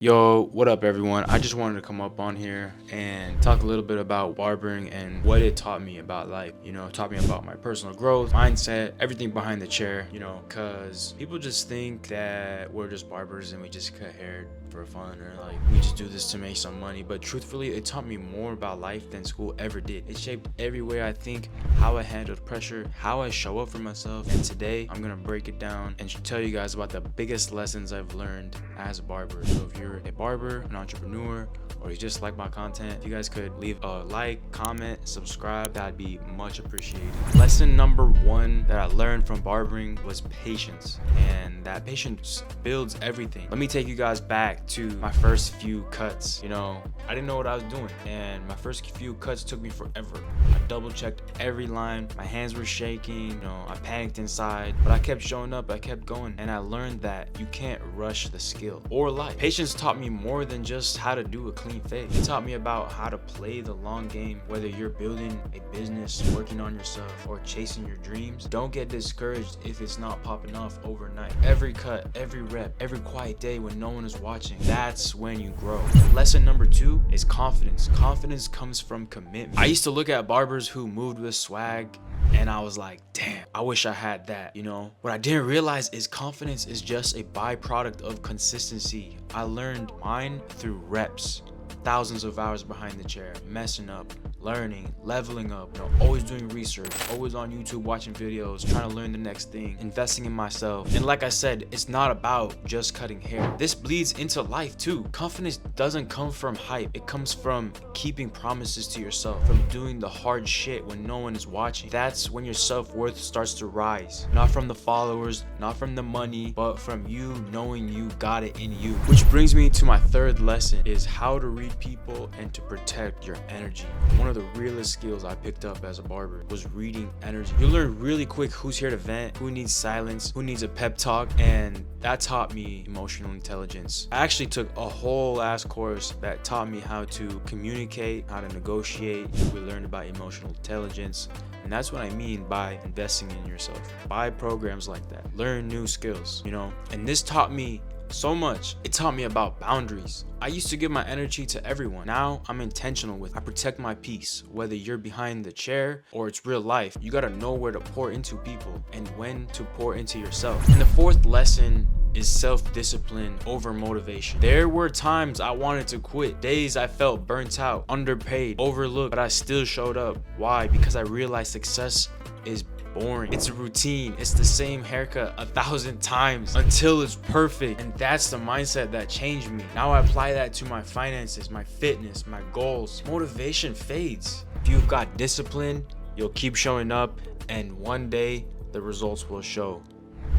Yo, what up everyone? I just wanted to come up on here and talk a little bit about barbering and what it taught me about life. It taught me about my personal growth, mindset, everything behind the chair, because people just think that we're just barbers and we just cut hair for fun, or like we just do this to make some money. But truthfully, it taught me more about life than school ever did. It shaped every way I think, how I handled pressure, how I show up for myself. And today I'm gonna break it down and tell you guys about the biggest lessons I've learned as a barber. So if you're a barber, an entrepreneur, or you just like my content, if you guys could leave a like, comment, subscribe, that'd be much appreciated. Lesson number one that I learned from barbering was patience, and that patience builds everything. Let me take you guys back to my first few cuts. I didn't know what I was doing, and my first few cuts took me forever. I double checked every line, my hands were shaking, I panicked inside, but I kept showing up, I kept going, and I learned that you can't rush the skill or life. Patience taught me more than just how to do a clean fade. It taught me about how to play the long game. Whether you're building a business, working on yourself, or chasing your dreams, don't get discouraged if it's not popping off overnight. Every cut, every rep, every quiet day when no one is watching, that's when you grow. Lesson number two is confidence. Confidence comes from commitment. I used to look at barbers who moved with swag, and I was like, damn, I wish I had that. What I didn't realize is confidence is just a byproduct of consistency. I learned mine through reps, thousands of hours behind the chair, messing up, learning, leveling up, always doing research, always on YouTube watching videos, trying to learn the next thing, investing in myself. And like I said, it's not about just cutting hair. This bleeds into life too. Confidence doesn't come from hype. It comes from keeping promises to yourself, from doing the hard shit when no one is watching. That's when your self-worth starts to rise. Not from the followers, not from the money, but from you knowing you got it in you. Which brings me to my third lesson, is how to read people and to protect your energy. One of the realest skills I picked up as a barber was reading energy. You learn really quick who's here to vent, who needs silence, who needs a pep talk, and that taught me emotional intelligence. I actually took a whole ass course that taught me how to communicate, how to negotiate. We learned about emotional intelligence, and that's what I mean by investing in yourself. Buy programs like that, learn new skills, and this taught me so much. It taught me about boundaries. I used to give my energy to everyone. Now I'm intentional with it. I protect my peace. Whether you're behind the chair or it's real life, you gotta know where to pour into people and when to pour into yourself. And the fourth lesson is self-discipline over motivation. There were times I wanted to quit, days I felt burnt out, underpaid, overlooked, but I still showed up. Why? Because I realized success is boring. It's a routine. It's the same haircut 1,000 times until it's perfect. And that's the mindset that changed me. Now I apply that to my finances, my fitness, my goals. Motivation fades. If you've got discipline, you'll keep showing up, and one day the results will show.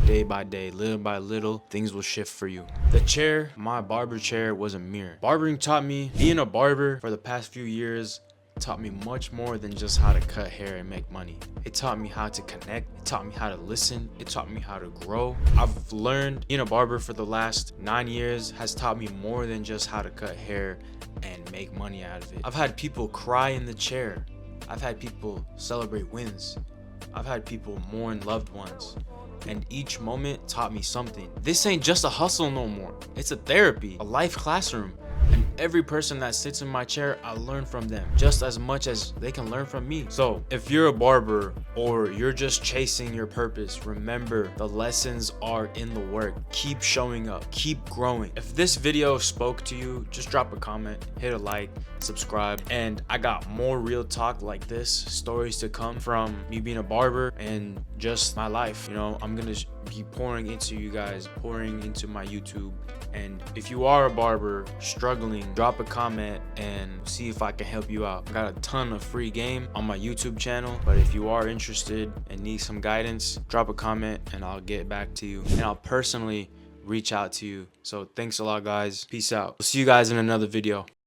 Day by day, little by little, things will shift for you. The chair, my barber chair, was a mirror. Barbering taught me, being a barber for the past few years taught me much more than just how to cut hair and make money. It taught me how to connect. It taught me how to listen. It taught me how to grow. I've learned being a barber for the last 9 years has taught me more than just how to cut hair and make money out of it. I've had people cry in the chair. I've had people celebrate wins. I've had people mourn loved ones. And each moment taught me something. This ain't just a hustle no more. It's a therapy, a life classroom. And every person that sits in my chair, I learn from them just as much as they can learn from me. So if you're a barber or you're just chasing your purpose, remember the lessons are in the work. Keep showing up, keep growing. If this video spoke to you, just drop a comment, hit a like, subscribe, and I got more real talk like this, stories to come from me being a barber and just my life. I'm gonna be pouring into you guys, pouring into my YouTube. And if you are a barber struggling, drop a comment and see if I can help you out. I got a ton of free game on my YouTube channel, but if you are interested and need some guidance, drop a comment and I'll get back to you, and I'll personally reach out to you. So thanks a lot, guys. Peace out. I'll see you guys in another video.